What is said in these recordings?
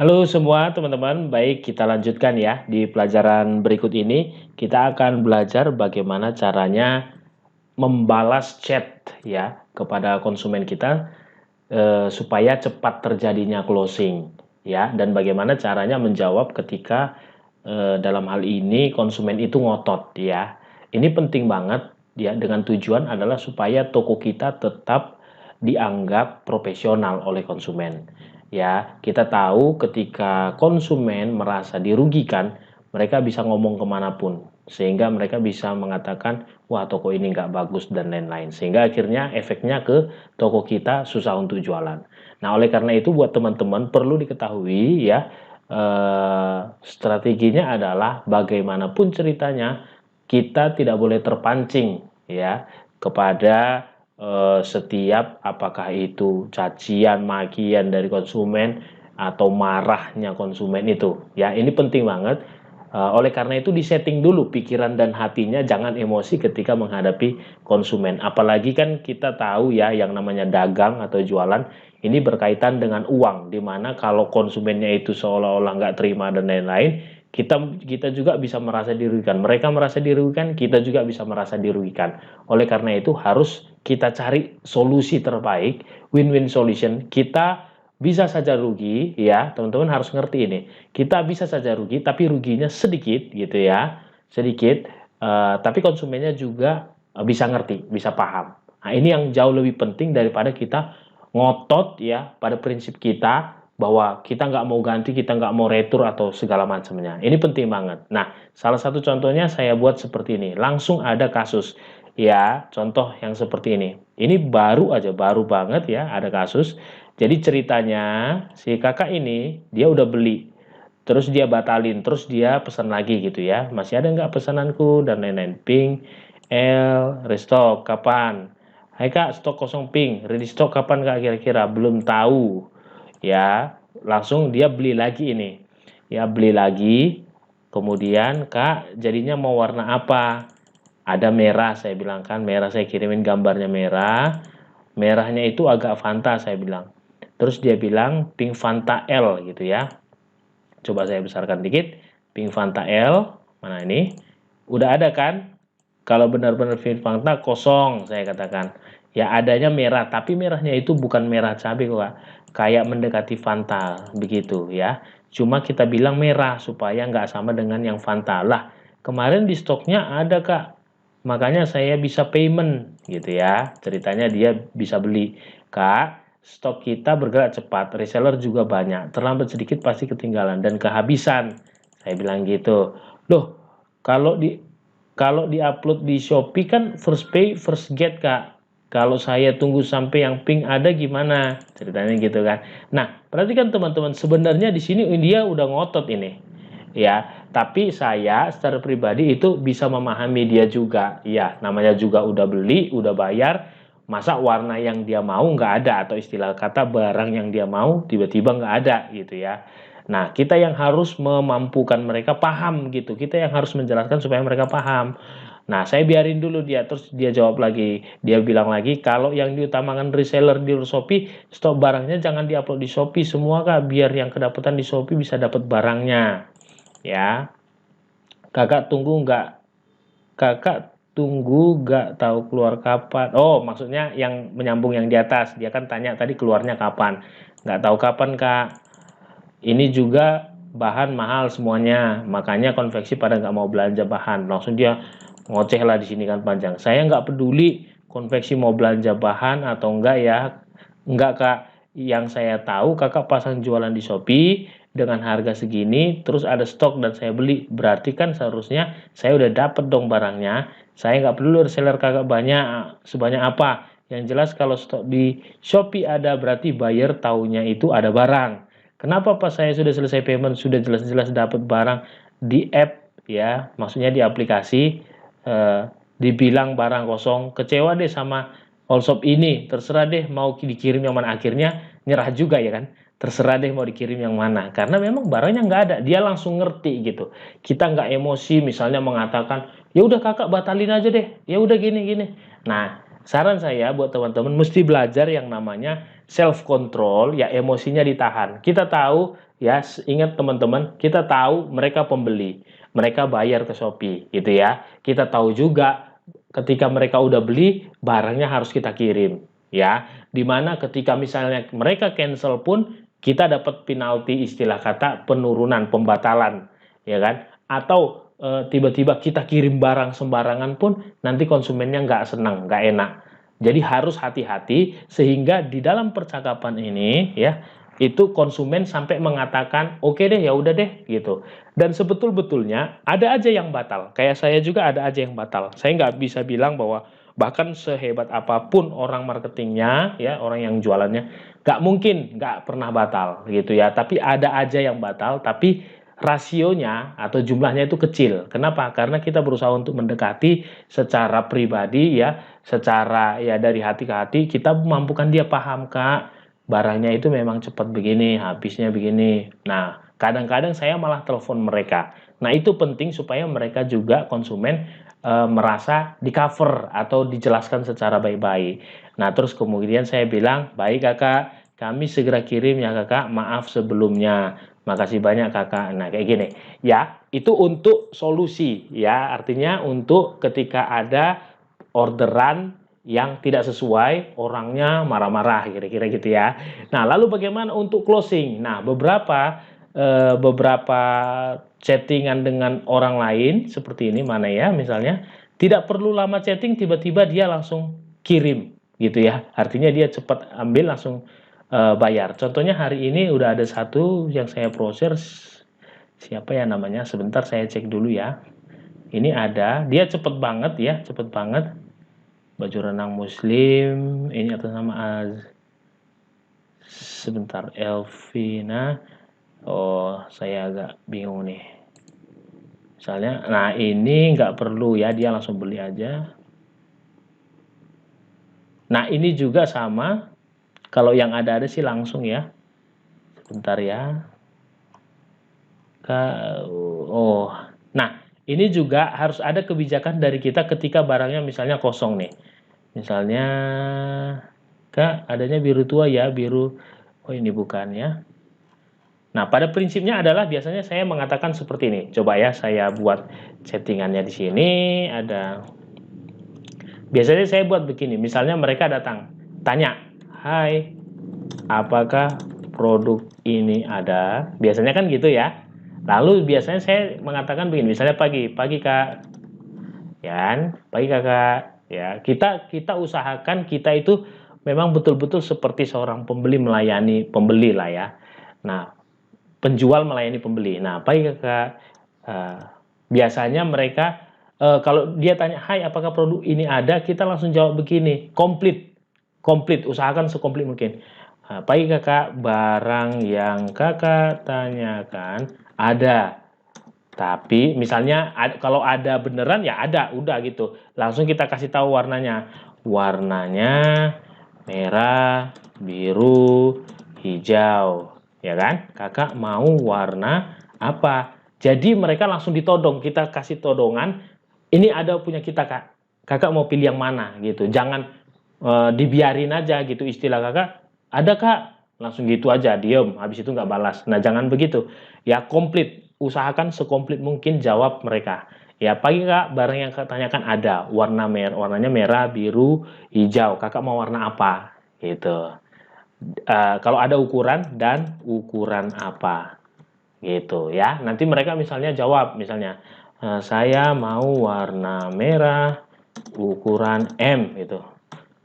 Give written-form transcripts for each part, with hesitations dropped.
Halo semua teman-teman, baik kita lanjutkan ya. Di pelajaran berikut ini kita akan belajar bagaimana caranya membalas chat ya kepada konsumen kita supaya cepat terjadinya closing ya, dan bagaimana caranya menjawab ketika dalam hal ini konsumen itu ngotot ya. Ini penting banget ya, dengan tujuan adalah supaya toko kita tetap dianggap profesional oleh konsumen. Ya, kita tahu ketika konsumen merasa dirugikan, mereka bisa ngomong kemanapun, sehingga mereka bisa mengatakan, wah toko ini nggak bagus dan lain-lain. Sehingga akhirnya efeknya ke toko kita susah untuk jualan. Nah, oleh karena itu buat teman-teman perlu diketahui ya, strateginya adalah bagaimanapun ceritanya, kita tidak boleh terpancing ya kepada setiap apakah itu cacian, makian dari konsumen atau marahnya konsumen itu. Ya, ini penting banget. Oleh karena itu disetting dulu pikiran dan hatinya, jangan emosi ketika menghadapi konsumen. Apalagi kan kita tahu ya yang namanya dagang atau jualan ini berkaitan dengan uang, di mana kalau konsumennya itu seolah-olah nggak terima dan lain-lain, kita kita juga bisa merasa dirugikan. Mereka merasa dirugikan, kita juga bisa merasa dirugikan. Oleh karena itu harus kita cari solusi terbaik, win-win solution. Kita bisa saja rugi ya, teman-teman harus ngerti ini. Kita bisa saja rugi, tapi ruginya sedikit gitu ya, sedikit. Tapi konsumennya juga bisa ngerti, bisa paham. Nah, ini yang jauh lebih penting daripada kita ngotot ya pada prinsip kita bahwa kita nggak mau ganti, kita nggak mau retur atau segala macamnya. Ini penting banget. Nah, salah satu contohnya saya buat seperti ini. Langsung ada kasus. Ya, contoh yang seperti ini. Ini baru aja, baru banget ya ada kasus. Jadi ceritanya si kakak ini dia udah beli, terus dia batalin, terus dia pesan lagi gitu ya. Masih ada nggak pesananku dan lain-lain. Ping, restock kapan? Hai kak, stok kosong ping. Ready stock kapan kak kira-kira? Belum tahu. Ya, langsung dia beli lagi ini. Ya, beli lagi. Kemudian kak, jadinya mau warna apa? Ada merah, saya bilang kan merah, saya kirimin gambarnya merah. Merahnya itu agak Fanta, saya bilang. Terus dia bilang pink Fanta L gitu ya. Coba saya besarkan dikit. Pink Fanta L, mana ini? Udah ada kan? Kalau benar-benar pink Fanta kosong, saya katakan. Ya adanya merah, tapi merahnya itu bukan merah cabai kok, kayak mendekati Fanta begitu ya. Cuma kita bilang merah supaya nggak sama dengan yang Fanta lah. Kemarin di stoknya ada kak, makanya saya bisa payment gitu ya. Ceritanya dia bisa beli. Kak, stok kita bergerak cepat, reseller juga banyak. Terlambat sedikit pasti ketinggalan dan kehabisan. Saya bilang gitu. Loh, kalau di-upload di Shopee kan first pay first get kak. Kalau saya tunggu sampai yang pink ada gimana? Ceritanya gitu kan. Nah, perhatikan teman-teman, sebenarnya di sini dia udah ngotot ini. Ya, tapi saya secara pribadi itu bisa memahami dia juga. Ya, namanya juga udah beli, udah bayar, masa warna yang dia mau nggak ada, atau istilah kata barang yang dia mau tiba-tiba nggak ada gitu ya. Nah, kita yang harus memampukan mereka paham gitu. Kita yang harus menjelaskan supaya mereka paham. Nah, saya biarin dulu dia, terus dia jawab lagi. Dia bilang lagi, kalau yang diutamakan reseller di Shopee, stok barangnya jangan diupload di Shopee semua kak, biar yang kedapatan di Shopee bisa dapat barangnya. Ya, kakak tunggu nggak? Kakak tunggu nggak tahu keluar kapan? Oh, maksudnya yang menyambung yang di atas. Dia kan tanya tadi keluarnya kapan? Nggak tahu kapan kak. Ini juga bahan mahal semuanya, makanya konveksi pada nggak mau belanja bahan. Langsung dia ngoceh lah di sini kan panjang. Saya nggak peduli konveksi mau belanja bahan atau enggak ya. Enggak kak, yang saya tahu kakak pasang jualan di Shopee dengan harga segini, terus ada stok dan saya beli. Berarti kan seharusnya saya udah dapet dong barangnya. Saya nggak perlu reseller kakak banyak, sebanyak apa. Yang jelas kalau stok di Shopee ada, berarti buyer taunya itu ada barang. Kenapa pas saya sudah selesai payment, sudah jelas-jelas dapat barang di app ya, maksudnya di aplikasi, eh, dibilang barang kosong, kecewa deh sama Allshop ini, terserah deh mau dikirim yang mana, akhirnya nyerah juga ya kan, terserah deh mau dikirim yang mana, karena memang barangnya nggak ada, dia langsung ngerti gitu. Kita nggak emosi, misalnya mengatakan, ya udah kakak batalin aja deh, ya udah gini-gini. Nah, saran saya buat teman-teman mesti belajar yang namanya self control, ya emosinya ditahan. Kita tahu ya, ingat teman-teman, kita tahu mereka pembeli, mereka bayar ke Shopee gitu ya. Kita tahu juga ketika mereka udah beli, barangnya harus kita kirim ya. Dimana ketika misalnya mereka cancel pun kita dapat penalti, istilah kata penurunan, pembatalan, ya kan? Atau tiba-tiba kita kirim barang sembarangan pun nanti konsumennya nggak senang, nggak enak. Jadi harus hati-hati sehingga di dalam percakapan ini ya itu konsumen sampai mengatakan oke deh, ya udah deh gitu. Dan sebetul-betulnya ada aja yang batal. Kayak saya juga ada aja yang batal. Saya nggak bisa bilang bahwa bahkan sehebat apapun orang marketingnya ya, orang yang jualannya nggak mungkin nggak pernah batal gitu ya. Tapi ada aja yang batal, tapi rasionya atau jumlahnya itu kecil. Kenapa? Karena kita berusaha untuk mendekati secara pribadi ya, secara ya dari hati ke hati, kita mampukan dia paham, Kak, barangnya itu memang cepat begini, habisnya begini. Nah, kadang-kadang saya malah telepon mereka. Nah, itu penting supaya mereka juga konsumen merasa di-cover atau dijelaskan secara baik-baik. Nah, terus kemudian saya bilang, "Baik, Kakak, kami segera kirim ya, Kakak. Maaf sebelumnya. Makasih banyak, Kakak." Nah, kayak gini. Ya, itu untuk solusi ya. Artinya untuk ketika ada orderan yang tidak sesuai, orangnya marah-marah, kira-kira gitu ya. Nah, lalu bagaimana untuk closing? Nah, beberapa chattingan dengan orang lain seperti ini, mana ya, misalnya tidak perlu lama chatting, tiba-tiba dia langsung kirim gitu ya. Artinya dia cepat ambil langsung bayar. Contohnya hari ini udah ada satu yang saya proses, siapa ya namanya? Sebentar saya cek dulu ya. Ini ada, dia cepet banget ya, cepet banget. Baju renang muslim, ini atas nama sebentar, Elvina. Oh, saya agak bingung nih. Misalnya, nah ini nggak perlu ya, dia langsung beli aja. Nah, ini juga sama. Kalau yang ada sih langsung ya. Sebentar ya. Oh, nah ini juga harus ada kebijakan dari kita ketika barangnya misalnya kosong nih. Misalnya, Kak, adanya biru tua ya, biru. Oh, ini bukan ya. Nah, pada prinsipnya adalah biasanya saya mengatakan seperti ini. Coba ya, saya buat settingannya di sini. Biasanya saya buat begini. Misalnya mereka datang, tanya, "Hai, apakah produk ini ada?" Biasanya kan gitu ya. Lalu biasanya saya mengatakan begini. Misalnya pagi Kak, ya, pagi Kakak. Ya, kita usahakan kita itu memang betul-betul seperti seorang pembeli melayani pembeli lah ya. Nah, penjual melayani pembeli. Nah, apa ya Kak? Biasanya mereka kalau dia tanya, "Hai, apakah produk ini ada?" Kita langsung jawab begini, komplit, komplit. Usahakan sekomplit mungkin. Pagi Kakak, barang yang Kakak tanyakan ada. Tapi misalnya kalau ada beneran ya ada, udah gitu. Langsung kita kasih tahu warnanya. Warnanya merah, biru, hijau, ya kan? Kakak mau warna apa? Jadi mereka langsung ditodong, kita kasih todongan. Ini ada punya kita, Kak. Kakak mau pilih yang mana gitu. Jangan dibiarin aja gitu, istilah Kakak. Ada, Kak. Langsung gitu aja, diem. Habis itu nggak balas. Nah, jangan begitu. Ya, komplit. Usahakan sekomplit mungkin jawab mereka. Ya, pagi Kak, barang yang Kak tanyakan ada. Warnanya merah, biru, hijau. Kakak mau warna apa? Gitu. Kalau ada ukuran dan ukuran apa? Gitu ya. Nanti mereka misalnya jawab, misalnya saya mau warna merah, ukuran M gitu.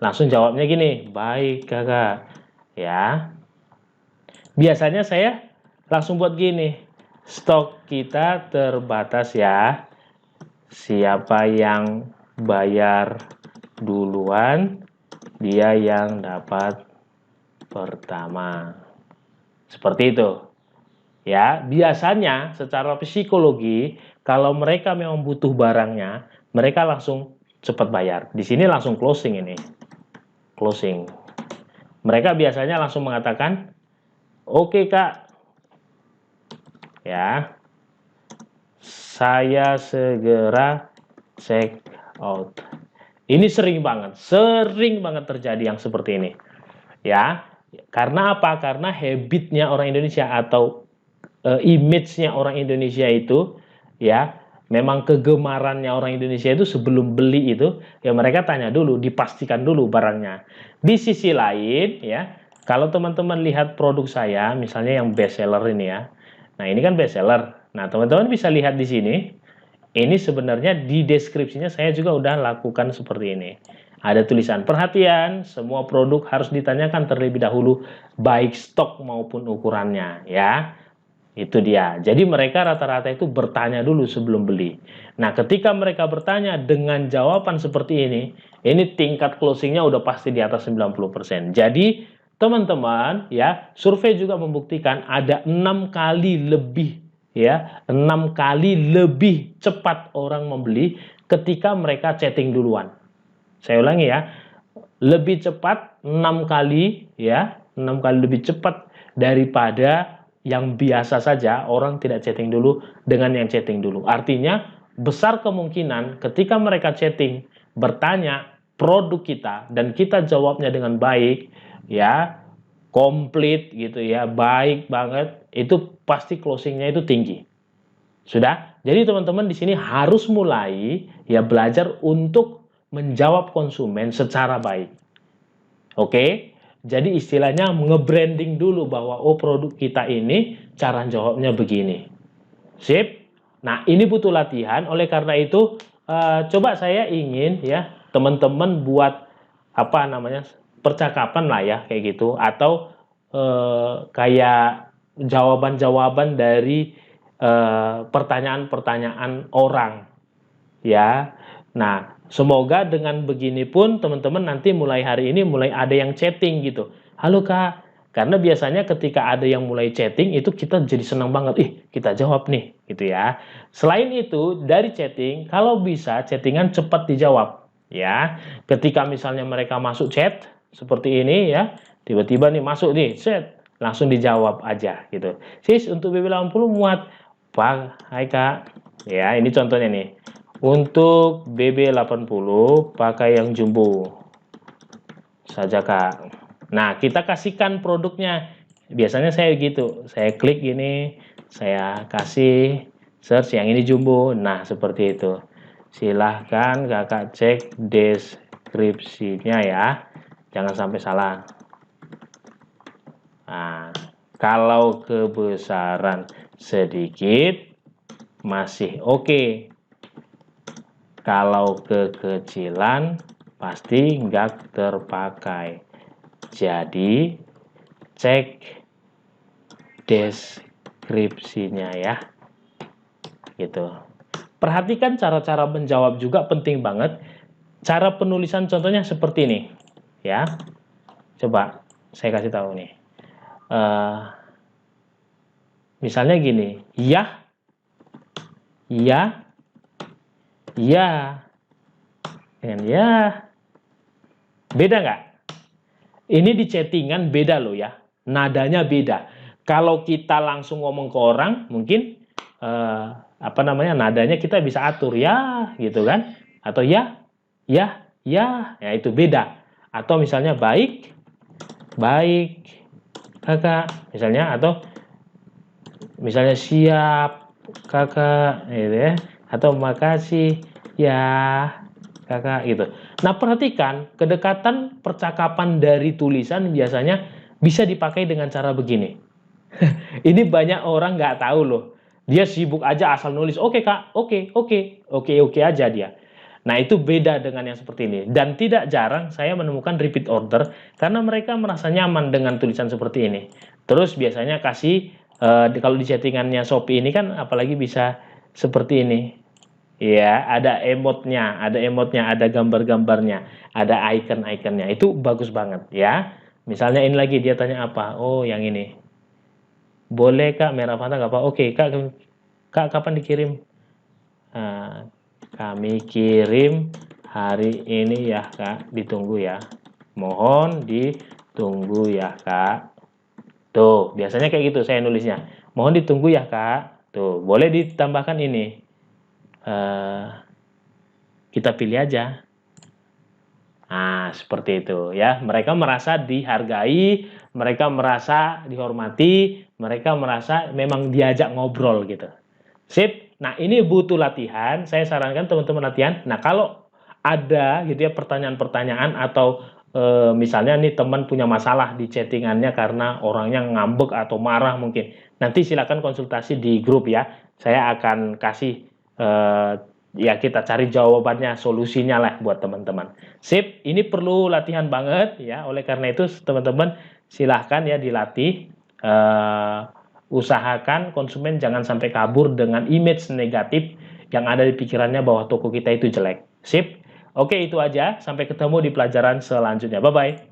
Langsung jawabnya gini, baik Kakak. Ya. Biasanya saya langsung buat gini, stok kita terbatas ya. Siapa yang bayar duluan, dia yang dapat pertama. Seperti itu. Ya, biasanya secara psikologi kalau mereka memang butuh barangnya, mereka langsung cepat bayar. Di sini langsung closing ini. Closing. Mereka biasanya langsung mengatakan, "Oke, Kak. Ya. Saya segera check out." Ini sering banget terjadi yang seperti ini. Ya, Karena apa? Karena habitnya orang Indonesia atau image-nya orang Indonesia itu, ya, memang kegemarannya orang Indonesia itu sebelum beli itu, ya mereka tanya dulu, dipastikan dulu barangnya. Di sisi lain, ya, kalau teman-teman lihat produk saya, misalnya yang best seller ini ya, nah ini kan best seller. Nah, teman-teman bisa lihat di sini, ini sebenarnya di deskripsinya saya juga udah lakukan seperti ini. Ada tulisan perhatian, semua produk harus ditanyakan terlebih dahulu baik stok maupun ukurannya, ya. Itu dia. Jadi mereka rata-rata itu bertanya dulu sebelum beli. Nah, ketika mereka bertanya dengan jawaban seperti ini tingkat closingnya udah pasti di atas 90%. Jadi, teman-teman, ya, survei juga membuktikan ada 6 kali lebih, ya, 6 kali lebih cepat orang membeli ketika mereka chatting duluan. Saya ulangi ya, lebih cepat 6 kali, ya, 6 kali lebih cepat daripada yang biasa saja orang tidak chatting dulu dengan yang chatting dulu. Artinya besar kemungkinan ketika mereka chatting bertanya produk kita dan kita jawabnya dengan baik, ya, komplit gitu ya, baik banget, itu pasti closingnya itu tinggi. Sudah? Jadi teman-teman di sini harus mulai ya belajar untuk menjawab konsumen secara baik. Oke? Jadi istilahnya nge-branding dulu bahwa oh produk kita ini cara jawabnya begini. Sip? Nah, ini butuh latihan. Oleh karena itu coba saya ingin ya teman-teman buat apa namanya? Percakapan lah ya kayak gitu atau kayak jawaban-jawaban dari pertanyaan-pertanyaan orang ya. Nah, semoga dengan begini pun teman-teman nanti mulai hari ini mulai ada yang chatting gitu. Halo Kak, karena biasanya ketika ada yang mulai chatting itu kita jadi senang banget. Ih, kita jawab nih gitu ya. Selain itu, dari chatting kalau bisa chattingan cepat dijawab ya. Ketika misalnya mereka masuk chat seperti ini ya, tiba-tiba nih masuk nih chat, langsung dijawab aja gitu. Sis, untuk BB80 muat. Pak, hai Kak. Ya, ini contohnya nih. Untuk BB80 pakai yang jumbo saja Kak. Nah, kita kasihkan produknya. Biasanya saya gitu, saya klik gini, saya kasih search yang ini jumbo. Nah, seperti itu. Silahkan Kakak cek deskripsinya ya. Jangan sampai salah. Nah, kalau kebesaran sedikit masih oke. Kalau kekecilan pasti nggak terpakai. Jadi cek deskripsinya ya. Gitu. Perhatikan cara-cara menjawab juga penting banget. Cara penulisan contohnya seperti ini. Ya. Coba saya kasih tahu nih. Misalnya gini. Ya. Ya. Ya, dengan ya, beda nggak? Ini di chattingan beda loh ya, nadanya beda. Kalau kita langsung ngomong ke orang, mungkin apa namanya nadanya kita bisa atur ya, gitu kan? Atau ya, ya, ya itu beda. Atau misalnya baik, baik, kakak, misalnya atau misalnya siap, kakak, gitu ya. Atau makasih ya kakak gitu. Nah perhatikan kedekatan percakapan dari tulisan biasanya bisa dipakai dengan cara begini. Ini banyak orang nggak tahu loh. Dia sibuk aja asal nulis oke kak, oke aja dia. Nah itu beda dengan yang seperti ini. Dan tidak jarang saya menemukan repeat order karena mereka merasa nyaman dengan tulisan seperti ini. Terus biasanya kasih kalau di chattingannya Shopee ini kan apalagi bisa seperti ini. Ya, ada emotnya, ada gambar-gambarnya, ada icon-iconnya. Itu bagus banget ya. Misalnya ini lagi dia tanya apa? Oh, yang ini. Boleh Kak merah Fanta nggak apa? Oke, Kak kapan dikirim? Nah, kami kirim hari ini ya Kak, ditunggu ya. Mohon ditunggu ya Kak. Tuh, biasanya kayak gitu saya nulisnya. Mohon ditunggu ya Kak. Tuh, boleh ditambahkan ini. Kita pilih aja. Nah, seperti itu ya. Mereka merasa dihargai, mereka merasa dihormati, mereka merasa memang diajak ngobrol gitu. Sip. Nah, ini butuh latihan. Saya sarankan teman-teman latihan. Nah, kalau ada gitu ya pertanyaan-pertanyaan atau misalnya nih teman punya masalah di chattingannya karena orangnya ngambek atau marah mungkin. Nanti silakan konsultasi di grup ya. Saya akan kasih ya kita cari jawabannya, solusinya lah buat teman-teman. Sip, ini perlu latihan banget ya. Oleh karena itu teman-teman silahkan ya dilatih. Usahakan konsumen jangan sampai kabur dengan image negatif yang ada di pikirannya bahwa toko kita itu jelek. Sip. Oke, itu aja. Sampai ketemu di pelajaran selanjutnya. Bye-bye.